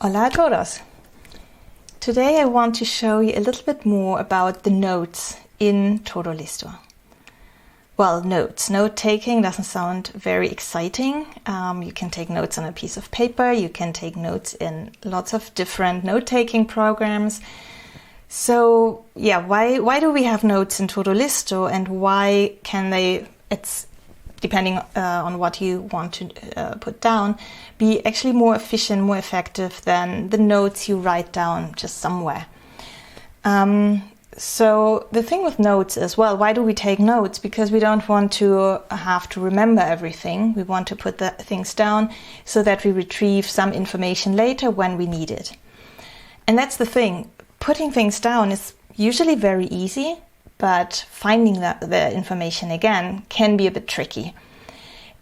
Hola a todos! Today I want to show you a little bit more about the notes in todoListo. Well, notes. Note-taking doesn't sound very exciting. You can take notes on a piece of paper, you can take notes in lots of different note-taking programs. So yeah, why do we have notes in todoListo, and why can they, it's depending on what you want to put down, be actually more efficient, more effective than the notes you write down just somewhere. So the thing with notes is, well, why do we take notes? Because we don't want to have to remember everything. We want to put the things down so that we retrieve some information later when we need it. And that's the thing. Putting things down is usually very easy, but finding the information again can be a bit tricky.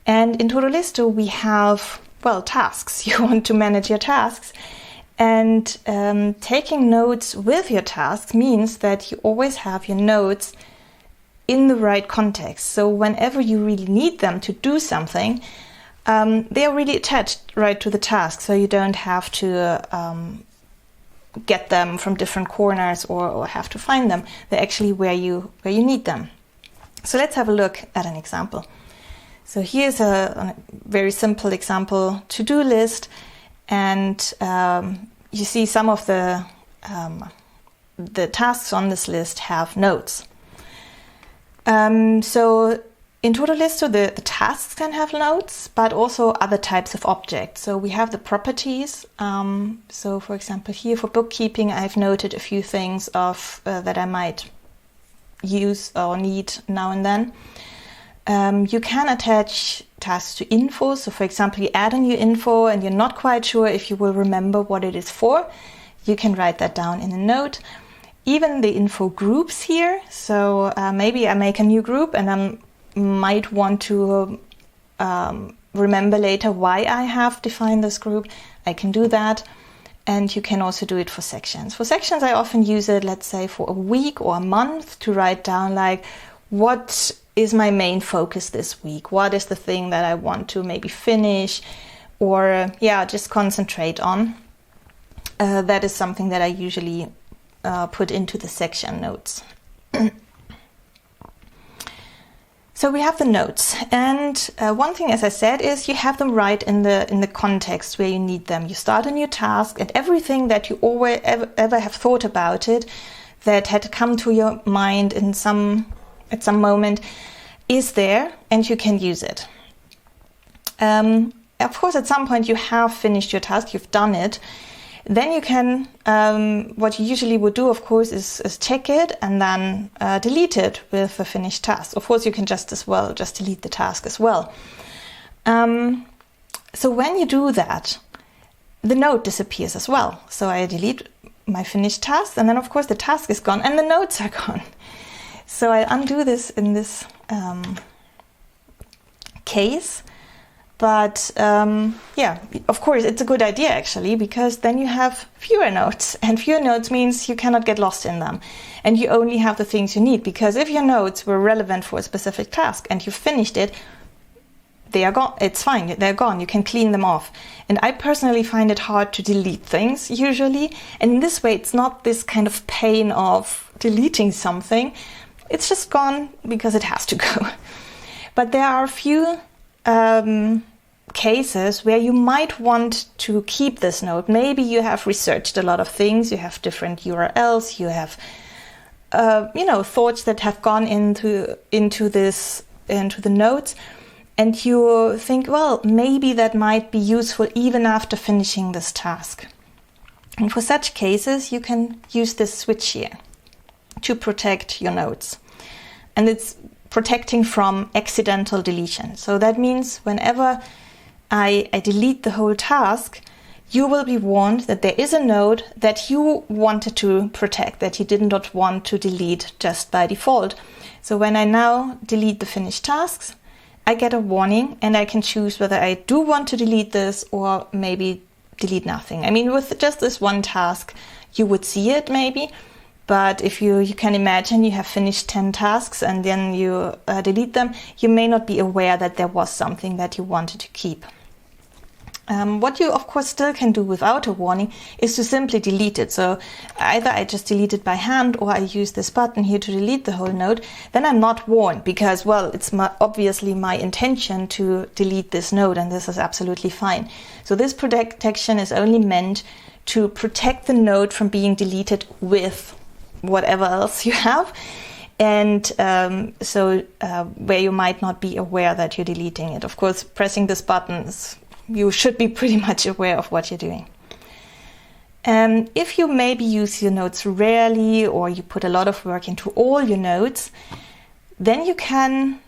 And in todoListo we have, well, tasks. You want to manage your tasks. And taking notes with your tasks means that you always have your notes in the right context. So whenever you really need them to do something, they are really attached right to the task. So you don't have to get them from different corners or have to find them. They're actually where you need them. So let's have a look at an example. So here's a very simple example to-do list, and you see some of the tasks on this list have notes. So in todoListo, the tasks can have notes, but also other types of objects. So we have the properties. So for example, here for bookkeeping, I've noted a few things that I might use or need now and then. You can attach tasks to info. So for example, you add a new info and you're not quite sure if you will remember what it is for. You can write that down in a note. Even the info groups here. So maybe I make a new group and I might want to remember later why I have defined this group. I can do that. And you can also do it for sections. For sections, I often use it, let's say, for a week or a month to write down, like, what is my main focus this week? What is the thing that I want to maybe finish or, just concentrate on? That is something that I usually put into the section notes. So we have the notes, and one thing, as I said, is you have them right in the context where you need them. You start a new task, and everything that you always ever have thought about it, that had come to your mind at some moment, is there, and you can use it. Of course, at some point you have finished your task, you've done it. Then you can, what you usually would do, of course, is check it and then delete it with a finished task. Of course, you can just delete the task as well. So when you do that, the note disappears as well. So I delete my finished task, and then of course the task is gone and the notes are gone. So I undo this in this case. But of course, it's a good idea actually, because then you have fewer notes, and fewer notes means you cannot get lost in them. And you only have the things you need, because if your notes were relevant for a specific task and you finished it, they are gone. It's fine, they're gone. You can clean them off. And I personally find it hard to delete things usually. And in this way, it's not this kind of pain of deleting something. It's just gone because it has to go. But there are a few cases where you might want to keep this note. Maybe you have researched a lot of things, you have different URLs, you have thoughts that have gone into the notes, and you think, well, maybe that might be useful even after finishing this task. And for such cases, you can use this switch here to protect your notes. And it's protecting from accidental deletion. So that means whenever I delete the whole task, you will be warned that there is a note that you wanted to protect, that you did not want to delete just by default. So when I now delete the finished tasks, I get a warning and I can choose whether I do want to delete this or maybe delete nothing. I mean, with just this one task, you would see it maybe. But if you can imagine you have finished 10 tasks and then you delete them, you may not be aware that there was something that you wanted to keep. What you of course still can do without a warning is to simply delete it. So either I just delete it by hand or I use this button here to delete the whole note. Then I'm not warned because, well, it's obviously my intention to delete this note, and this is absolutely fine. So this protection is only meant to protect the note from being deleted with whatever else you have. And where you might not be aware that you're deleting it. Of course, pressing this button, you should be pretty much aware of what you're doing. If you maybe use your notes rarely, or you put a lot of work into all your notes, then you can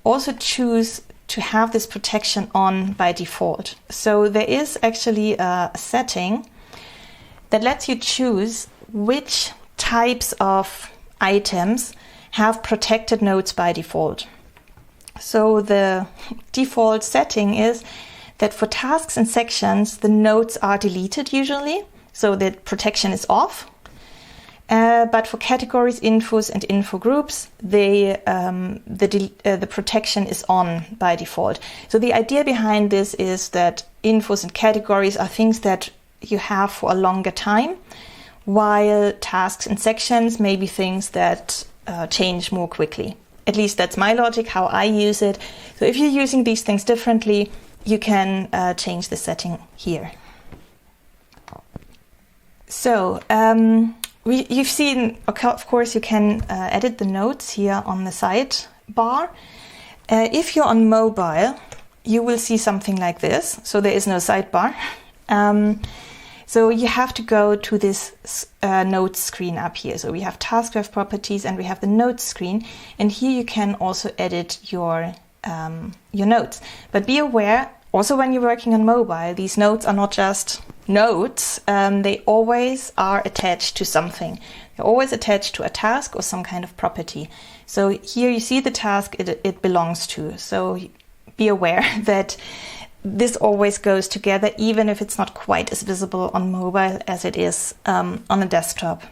also choose to have this protection on by default. So there is actually a setting that lets you choose which types of items have protected notes by default. So the default setting is that for tasks and sections, the notes are deleted usually, so the protection is off. But for categories, infos, and info groups, the protection is on by default. So the idea behind this is that infos and categories are things that you have for a longer time, while tasks and sections may be things that change more quickly. At least that's my logic, how I use it. So if you're using these things differently, you can change the setting here. So you've seen, of course, you can edit the notes here on the sidebar. If you're on mobile, you will see something like this. So there is no sidebar. So you have to go to this notes screen up here. So we have task graph properties and we have the notes screen. And here you can also edit your notes. But be aware, also when you're working on mobile, these notes are not just notes. They always are attached to something. They're always attached to a task or some kind of property. So here you see the task it belongs to. So be aware that this always goes together, even if it's not quite as visible on mobile as it is on a desktop.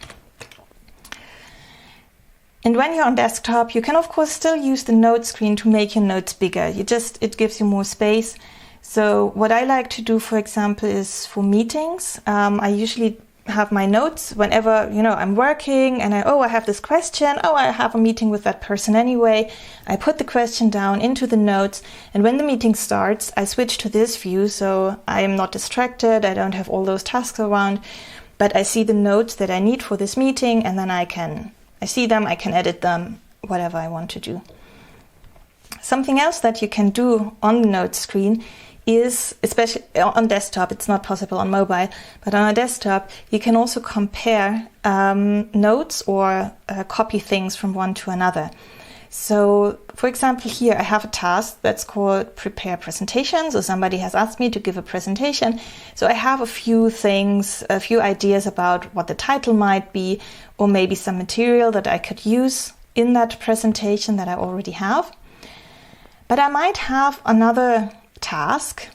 And when you're on desktop, you can of course still use the note screen to make your notes bigger. It gives you more space. So what I like to do, for example, is for meetings, I usually have my notes whenever, I'm working and I have this question. I have a meeting with that person anyway. I put the question down into the notes, and when the meeting starts, I switch to this view. So I am not distracted. I don't have all those tasks around, but I see the notes that I need for this meeting, and then I see them, I can edit them, whatever I want to do. Something else that you can do on the notes screen is, especially on desktop, it's not possible on mobile, but on a desktop, you can also compare notes or copy things from one to another. So, for example, here I have a task that's called prepare presentation. So somebody has asked me to give a presentation. So I have a few ideas about what the title might be, or maybe some material that I could use in that presentation that I already have. But I might have another task,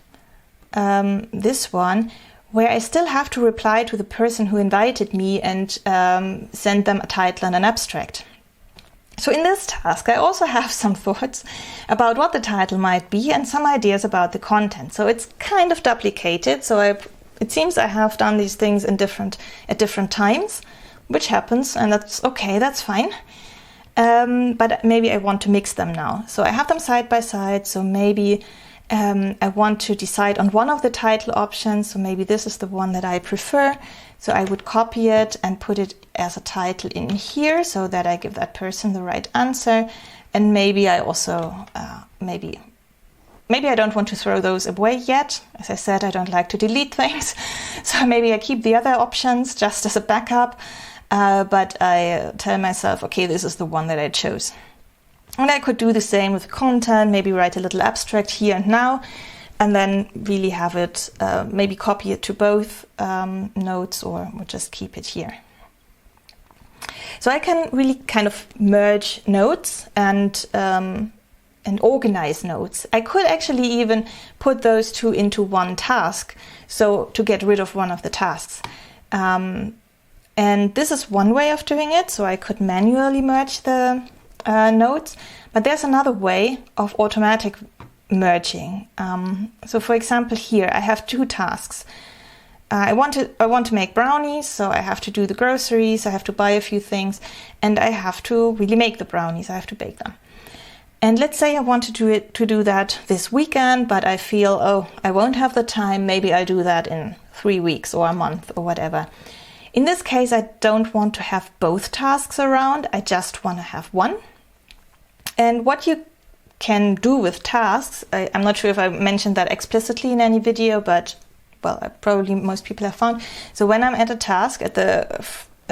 this one, where I still have to reply to the person who invited me and send them a title and an abstract. So in this task, I also have some thoughts about what the title might be and some ideas about the content. So it's kind of duplicated. So it seems I have done these things at different times, which happens, and that's okay, that's fine. But maybe I want to mix them now. So I have them side by side. So maybe I want to decide on one of the title options. So maybe this is the one that I prefer. So I would copy it and put it as a title in here so that I give that person the right answer. And maybe I also, maybe I don't want to throw those away yet. As I said, I don't like to delete things. So maybe I keep the other options just as a backup. But I tell myself, okay, this is the one that I chose. And I could do the same with content, maybe write a little abstract here and now, and then really have it, maybe copy it to both notes or just keep it here. So I can really kind of merge notes and organize notes. I could actually even put those two into one task, so to get rid of one of the tasks. And this is one way of doing it, so I could manually merge the notes, but there's another way of automatic merging. So for example, here I have 2 tasks. I want to make brownies, so I have to do the groceries, I have to buy a few things, and I have to really make the brownies, I have to bake them. And let's say I want to do that this weekend, but I feel, oh, I won't have the time, maybe I'll do that in 3 weeks or a month or whatever. In this case, I don't want to have both tasks around, I just want to have one. And what you can do with tasks, I'm not sure if I mentioned that explicitly in any video, but well, probably most people have found. So when I'm at a task, I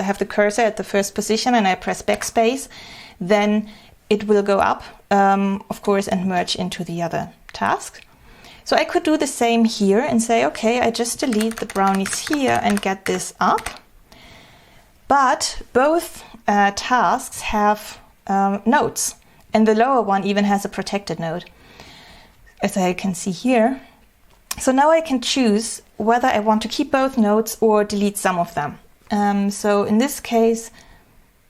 have the cursor at the first position and I press backspace, then it will go up, of course, and merge into the other task. So I could do the same here and say, okay, I just delete the brownies here and get this up. But both tasks have nodes, and the lower one even has a protected node, as I can see here. So now I can choose whether I want to keep both nodes or delete some of them. So in this case,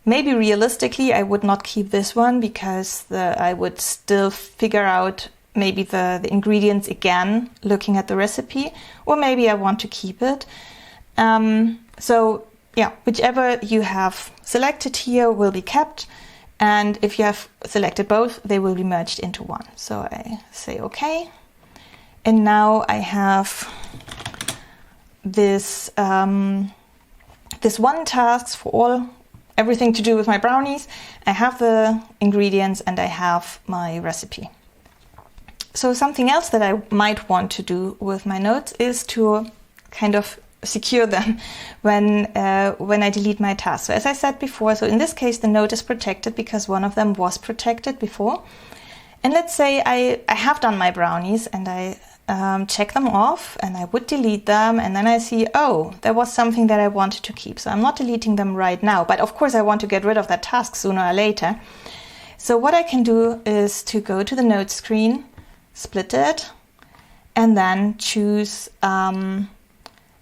maybe realistically, I would not keep this one because I would still figure out maybe the ingredients again, looking at the recipe, or maybe I want to keep it. So yeah, whichever you have selected here will be kept. And if you have selected both, they will be merged into one. So I say okay. And now I have this this one task for everything to do with my brownies. I have the ingredients and I have my recipe. So something else that I might want to do with my notes is to kind of secure them when I delete my task. So as I said before, so in this case the note is protected because one of them was protected before. And let's say I have done my brownies and I check them off and I would delete them, and then I see, oh, there was something that I wanted to keep. So I'm not deleting them right now, but of course I want to get rid of that task sooner or later. So what I can do is to go to the note screen, split it, and then choose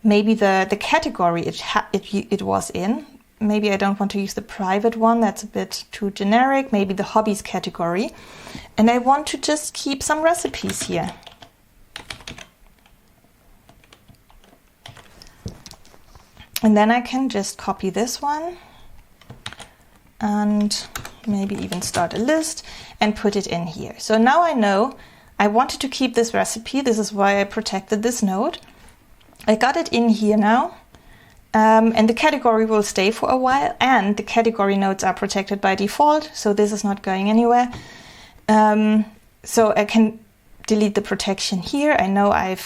maybe the category it was in. Maybe I don't want to use the private one, that's a bit too generic, maybe the hobbies category. And I want to just keep some recipes here. And then I can just copy this one and maybe even start a list and put it in here. So now I know I wanted to keep this recipe. This is why I protected this node. I got it in here now. And the category will stay for a while, and the category nodes are protected by default, so this is not going anywhere. So I can delete the protection here. I know I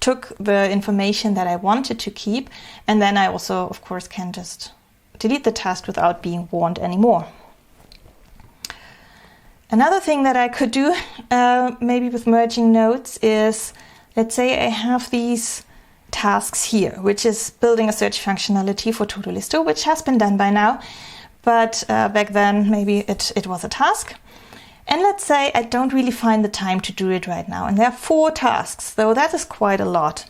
took the information that I wanted to keep, and then I also, of course, can just delete the task without being warned anymore. Another thing that I could do, maybe with merging nodes, is, let's say I have these tasks here, which is building a search functionality for todoListo, which has been done by now, but back then maybe it was a task. And let's say I don't really find the time to do it right now, and there are 4 tasks, though that is quite a lot.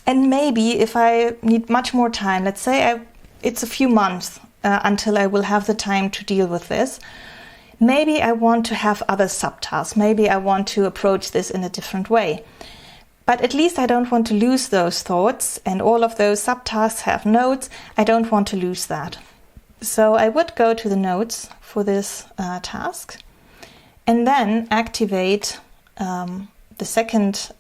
And maybe if I need much more time, let's say it's a few months until I will have the time to deal with this, maybe I want to have other subtasks, maybe I want to approach this in a different way. But at least I don't want to lose those thoughts, and all of those subtasks have nodes. I don't want to lose that. So I would go to the nodes for this task and then activate the second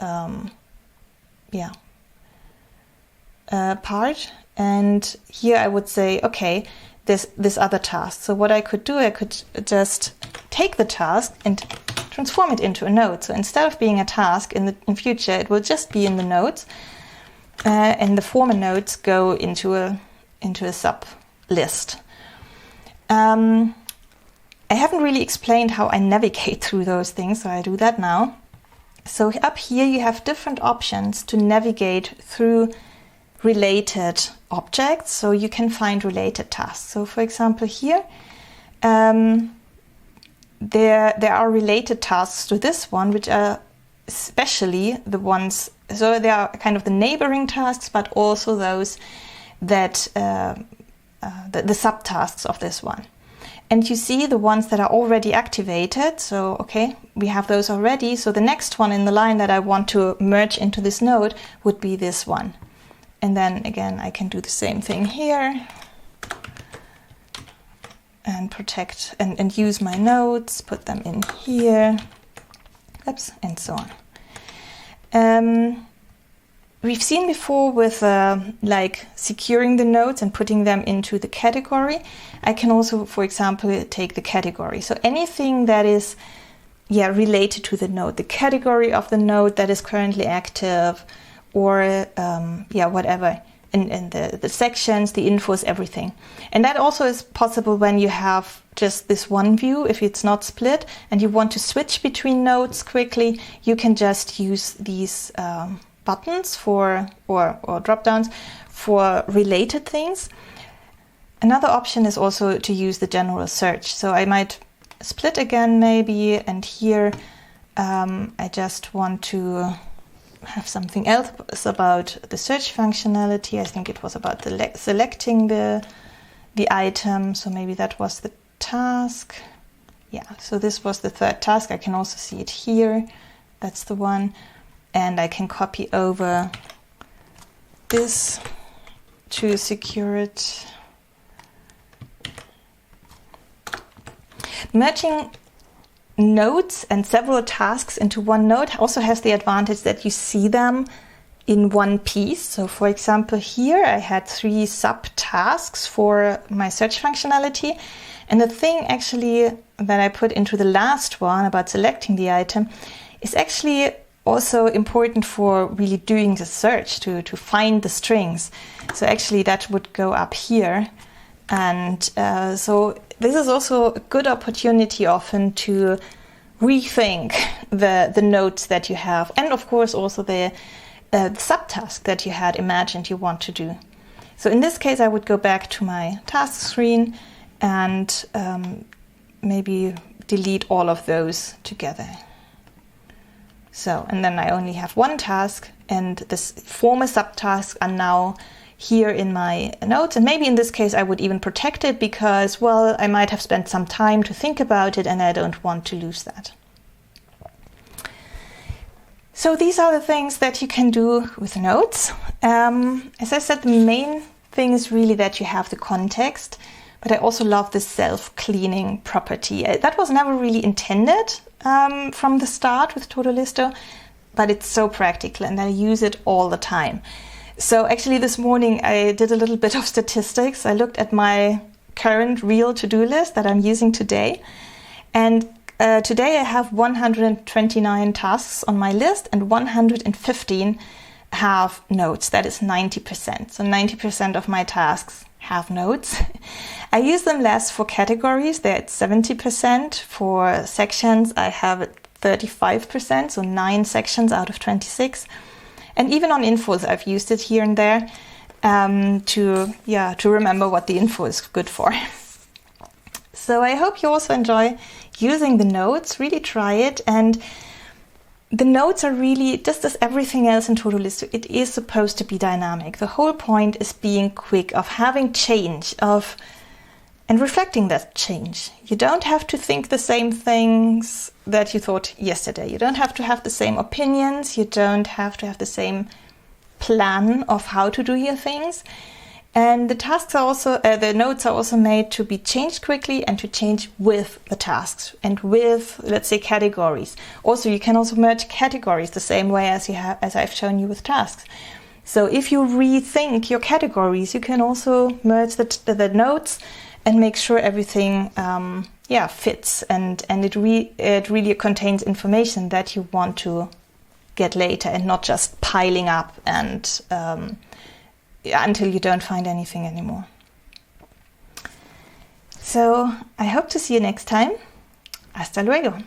part. And here I would say, okay, this other task. So what I could do, I could just take the task and transform it into a node. So instead of being a task in future, it will just be in the nodes, and the former nodes go into a sub list. I haven't really explained how I navigate through those things, so I do that now. So up here you have different options to navigate through related objects, so you can find related tasks. So for example here, there are related tasks to this one, which are especially the ones, so they are kind of the neighboring tasks, but also those that the subtasks of this one. And you see the ones that are already activated. So, okay, we have those already. So the next one in the line that I want to merge into this node would be this one. And then again, I can do the same thing here and protect and use my nodes, put them in here, oops, and so on. We've seen before with like securing the nodes and putting them into the category. I can also, for example, take the category. So anything that is related to the node, the category of the node that is currently active, or whatever, and the sections, the infos, everything. And that also is possible when you have just this one view. If it's not split and you want to switch between nodes quickly, you can just use these buttons or drop downs for related things. Another option is also to use the general search. So I might split again maybe, and here I just want to have something else about the search functionality. I think it was about selecting the item, so maybe that was the task. Yeah, so this was the third task. I can also see it here. That's the one. And I can copy over this to secure it. Merging nodes and several tasks into one node also has the advantage that you see them in one piece. So for example, here I had 3 subtasks for my search functionality. And the thing actually that I put into the last one about selecting the item is actually also important for really doing the search to find the strings. So actually that would go up here. And so this is also a good opportunity often to rethink the nodes that you have, and of course also the subtask that you had imagined you want to do. So in this case I would go back to my task screen and maybe delete all of those together. So, and then I only have one task, and this former subtasks are now here in my notes. And maybe in this case I would even protect it because, well, I might have spent some time to think about it and I don't want to lose that. So these are the things that you can do with notes. As I said, the main thing is really that you have the context, but I also love the self-cleaning property. That was never really intended from the start with todoListo, but it's so practical and I use it all the time. So actually this morning I did a little bit of statistics. I looked at my current real to-do list that I'm using today. And today I have 129 tasks on my list and 115 have notes. That is 90%. So 90% of my tasks have notes. I use them less for categories. They're at 70%. For sections, I have it 35%, so 9 sections out of 26. And even on infos, I've used it here and there to remember what the info is good for. So I hope you also enjoy using the notes. Really try it. And the notes are really, just as everything else in todoListo, it is supposed to be dynamic. The whole point is being quick, of having change, and reflecting that change. You don't have to think the same things that you thought yesterday. You don't have to have the same opinions. You don't have to have the same plan of how to do your things. And the tasks are also, the notes are also made to be changed quickly and to change with the tasks and with, let's say, categories. Also, you can also merge categories the same way as I've shown you with tasks. So if you rethink your categories, you can also merge the notes and make sure everything fits and it really contains information that you want to get later and not just piling up and until you don't find anything anymore. So I hope to see you next time. Hasta luego.